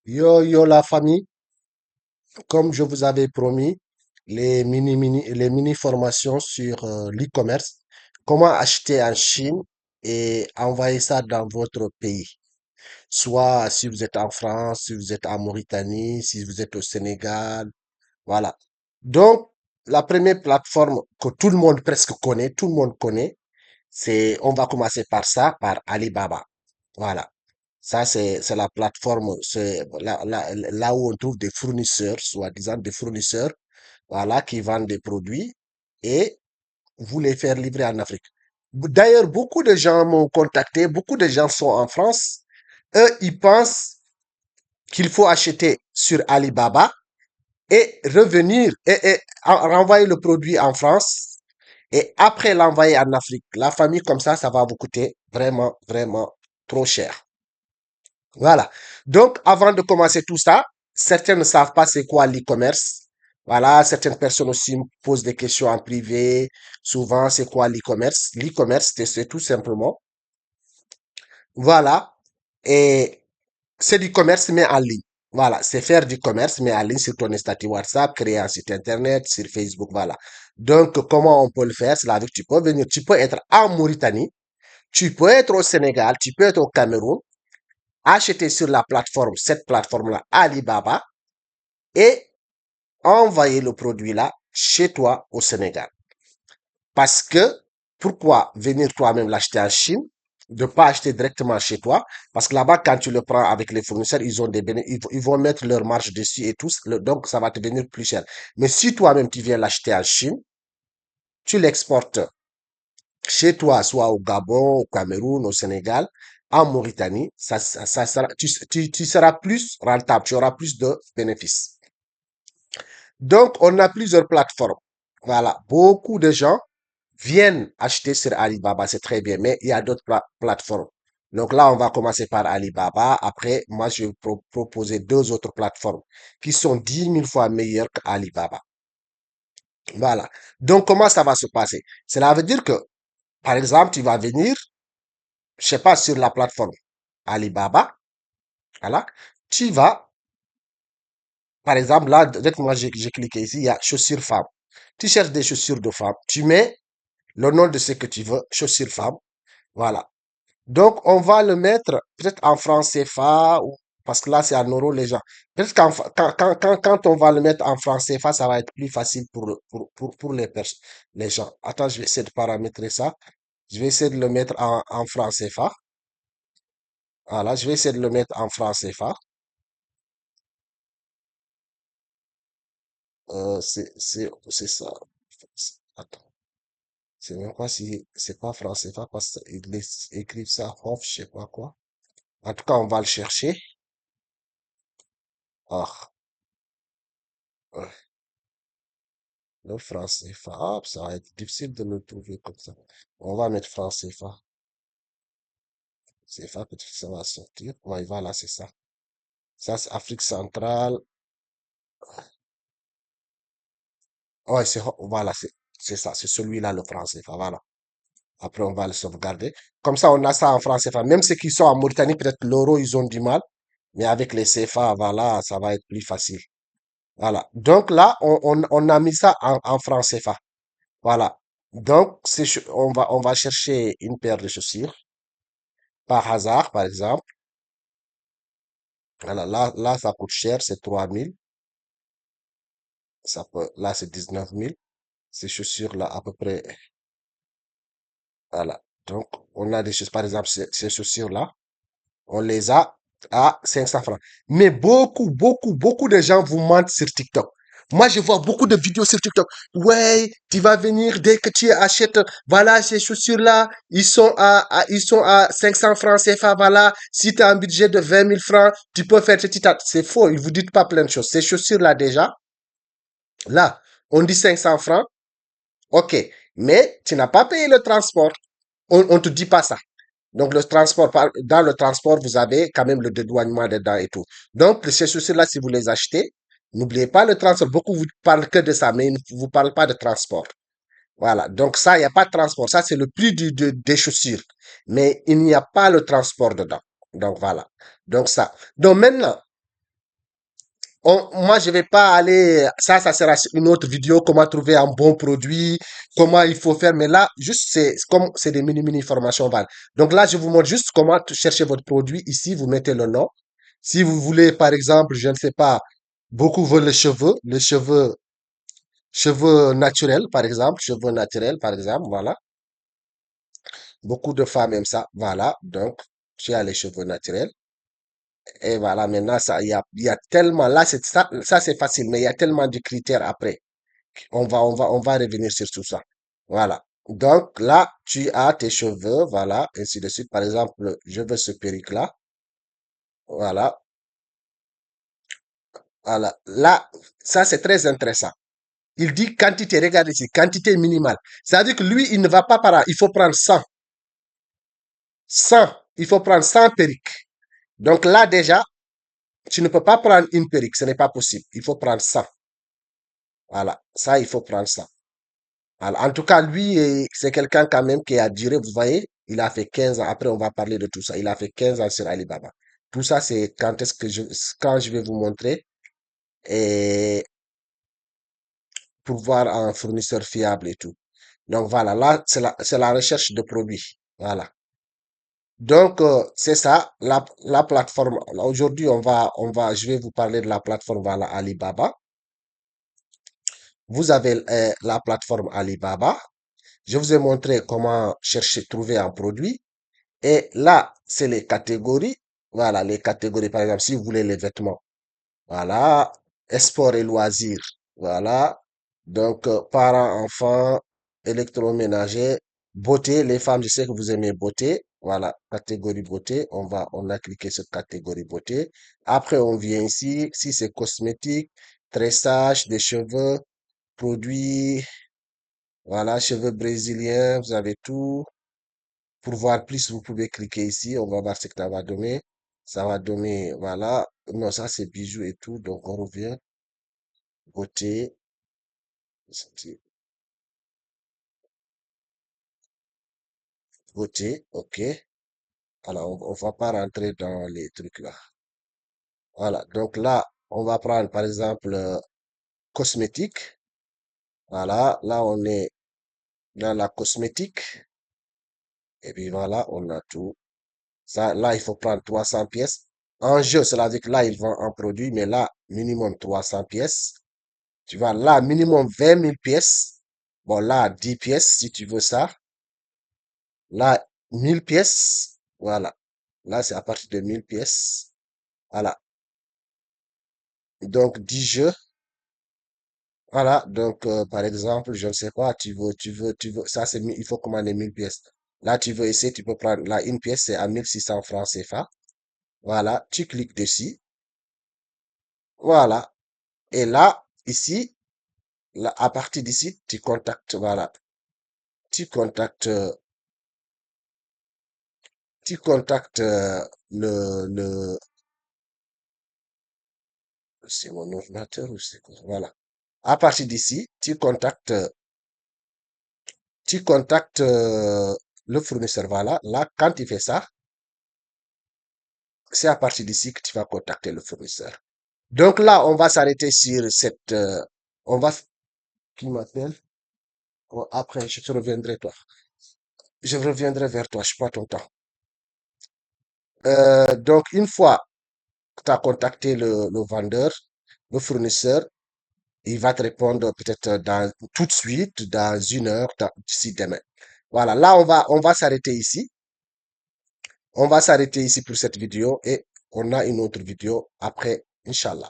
Yo la famille, comme je vous avais promis, les mini formations sur l'e-commerce, comment acheter en Chine et envoyer ça dans votre pays. Soit si vous êtes en France, si vous êtes en Mauritanie, si vous êtes au Sénégal, voilà. Donc, la première plateforme que tout le monde presque connaît, tout le monde connaît, on va commencer par ça, par Alibaba. Voilà. Ça, c'est la plateforme, c'est là où on trouve des fournisseurs, soi-disant des fournisseurs, voilà, qui vendent des produits et vous les faire livrer en Afrique. D'ailleurs, beaucoup de gens m'ont contacté, beaucoup de gens sont en France. Eux, ils pensent qu'il faut acheter sur Alibaba et revenir et renvoyer le produit en France et après l'envoyer en Afrique. La famille comme ça va vous coûter vraiment, vraiment trop cher. Voilà. Donc, avant de commencer tout ça, certains ne savent pas c'est quoi l'e-commerce. Voilà, certaines personnes aussi me posent des questions en privé. Souvent, c'est quoi l'e-commerce? L'e-commerce, c'est tout simplement, voilà, et c'est du commerce, mais en ligne. Voilà, c'est faire du commerce, mais en ligne sur ton statut WhatsApp, créer un site internet, sur Facebook, voilà. Donc, comment on peut le faire? C'est là que tu peux venir, tu peux être en Mauritanie, tu peux être au Sénégal, tu peux être au Cameroun, acheter sur la plateforme, cette plateforme-là, Alibaba, et envoyer le produit là chez toi au Sénégal. Parce que, pourquoi venir toi-même l'acheter en Chine, de pas acheter directement chez toi, parce que là-bas, quand tu le prends avec les fournisseurs, ils ont ils vont mettre leur marge dessus et tout, donc ça va te venir plus cher. Mais si toi-même tu viens l'acheter en Chine, tu l'exportes chez toi, soit au Gabon, au Cameroun, au Sénégal, en Mauritanie, tu seras plus rentable, tu auras plus de bénéfices. Donc, on a plusieurs plateformes. Voilà, beaucoup de gens viennent acheter sur Alibaba, c'est très bien, mais il y a d'autres plateformes. Donc là, on va commencer par Alibaba. Après, moi, je vais proposer deux autres plateformes qui sont 10 000 fois meilleures qu'Alibaba. Voilà. Donc, comment ça va se passer? Cela veut dire que, par exemple, tu vas venir, je sais pas, sur la plateforme Alibaba, voilà. Tu vas, par exemple, là, dès que moi j'ai cliqué ici, il y a chaussures femmes. Tu cherches des chaussures de femmes. Tu mets le nom de ce que tu veux, chaussures femmes. Voilà. Donc, on va le mettre peut-être en franc CFA, parce que là, c'est en euros les gens. Peut-être quand on va le mettre en franc CFA, ça va être plus facile pour les gens. Attends, je vais essayer de paramétrer ça. Je vais essayer de le mettre en franc CFA. Voilà, je vais essayer de le mettre en franc CFA. C'est ça. Attends, c'est même pas si c'est pas franc CFA parce qu'ils écrivent ça off, je sais pas quoi. En tout cas, on va le chercher. Ah, ouais. Le franc CFA, ah, ça va être difficile de le trouver comme ça. On va mettre franc CFA. CFA, peut-être que ça va sortir. Ouais, voilà, c'est ça. Ça, c'est Afrique centrale. Ouais, voilà, c'est ça. C'est celui-là, le franc CFA. Voilà. Après, on va le sauvegarder. Comme ça, on a ça en franc CFA. Même ceux qui sont en Mauritanie, peut-être l'euro, ils ont du mal. Mais avec les CFA, voilà, ça va être plus facile. Voilà. Donc là, on a mis ça en franc CFA. Voilà. Donc, on va chercher une paire de chaussures. Par hasard, par exemple. Voilà, là, ça coûte cher, c'est 3 000. Là, c'est 19 000. Ces chaussures-là, à peu près, voilà. Donc, on a des choses, par exemple, ces chaussures-là, on les a à 500 francs. Mais beaucoup de gens vous mentent sur TikTok. Moi, je vois beaucoup de vidéos sur TikTok. Ouais, tu vas venir dès que tu achètes, voilà, ces chaussures-là, ils sont à 500 francs CFA, voilà. Si tu as un budget de 20 000 francs, tu peux faire petit à. C'est faux, ils vous disent pas plein de choses. Ces chaussures-là, déjà, là, on dit 500 francs, ok. Mais tu n'as pas payé le transport. On te dit pas ça. Donc, dans le transport, vous avez quand même le dédouanement dedans et tout. Donc, ces chaussures-là, si vous les achetez, n'oubliez pas le transport. Beaucoup vous parlent que de ça, mais ils ne vous parlent pas de transport. Voilà. Donc, ça, il n'y a pas de transport. Ça, c'est le prix des chaussures. Mais il n'y a pas le transport dedans. Donc, voilà. Donc, ça. Donc, maintenant, moi, je vais pas aller, ça sera une autre vidéo, comment trouver un bon produit, comment il faut faire. Mais là, juste, c'est comme, c'est des mini formations, voilà. Donc là, je vous montre juste comment chercher votre produit. Ici, vous mettez le nom. Si vous voulez, par exemple, je ne sais pas, beaucoup veulent cheveux naturels, par exemple, voilà. Beaucoup de femmes aiment ça, voilà. Donc, tu as les cheveux naturels. Et voilà, maintenant, il y a tellement, là, ça c'est facile, mais il y a tellement de critères après. On va revenir sur tout ça. Voilà. Donc, là, tu as tes cheveux, voilà, ainsi de suite. Par exemple, je veux ce perruque-là. Voilà. Voilà. Là, ça, c'est très intéressant. Il dit quantité, regarde ici, quantité minimale. C'est-à-dire que lui, il ne va pas par là. Il faut prendre 100. 100. Il faut prendre 100 perruques. Donc là, déjà, tu ne peux pas prendre une perruque. Ce n'est pas possible. Il faut prendre 100. Voilà. Ça, il faut prendre ça. Voilà. En tout cas, lui, c'est quelqu'un quand même qui a duré, vous voyez, il a fait 15 ans. Après, on va parler de tout ça. Il a fait 15 ans sur Alibaba. Tout ça, c'est quand je vais vous montrer et pour voir un fournisseur fiable et tout. Donc voilà, là, c'est la recherche de produits. Voilà. Donc, c'est ça, la plateforme. Là, aujourd'hui, je vais vous parler de la plateforme, voilà, Alibaba. Vous avez la plateforme Alibaba. Je vous ai montré comment chercher, trouver un produit. Et là, c'est les catégories. Voilà, les catégories, par exemple, si vous voulez les vêtements. Voilà, sport et loisirs. Voilà. Donc, parents, enfants, électroménager, beauté. Les femmes, je sais que vous aimez beauté. Voilà, catégorie beauté. On a cliqué sur catégorie beauté. Après, on vient ici. Si c'est cosmétique, tressage des cheveux, produits, voilà, cheveux brésiliens, vous avez tout. Pour voir plus, vous pouvez cliquer ici. On va voir ce que ça va donner. Ça va donner, voilà. Non, ça c'est bijoux et tout. Donc on revient. Beauté. Beauté. OK. Alors, on va pas rentrer dans les trucs là. Voilà. Donc là, on va prendre par exemple cosmétique. Voilà. Là, on est dans la cosmétique. Et puis voilà, on a tout. Ça, là, il faut prendre 300 pièces. En jeu, cela veut dire que là, ils vendent un produit, mais là, minimum 300 pièces. Tu vois, là, minimum 20 000 pièces. Bon, là, 10 pièces si tu veux ça. Là, 1000 pièces. Voilà. Là, c'est à partir de 1000 pièces. Voilà. Donc, 10 jeux. Voilà. Donc, par exemple, je ne sais pas, ça, il faut commander 1000 pièces. Là, tu veux essayer, tu peux prendre, là, une pièce, c'est à 1600 francs CFA. Voilà. Tu cliques dessus. Voilà. Et là, ici, là, à partir d'ici, tu contactes, voilà. Tu contactes, tu contactes c'est mon ordinateur ou c'est quoi? Voilà. À partir d'ici, tu contactes le fournisseur. Voilà. Là, quand tu fais ça, c'est à partir d'ici que tu vas contacter le fournisseur. Donc là, on va s'arrêter sur on va, qui m'appelle? Oh, après, je te reviendrai toi. Je reviendrai vers toi. Je prends ton temps. Donc, une fois que tu as contacté le vendeur, le fournisseur, il va te répondre peut-être tout de suite, dans une heure, d'ici demain. Voilà, là, on va s'arrêter ici. On va s'arrêter ici pour cette vidéo et on a une autre vidéo après, Inch'Allah.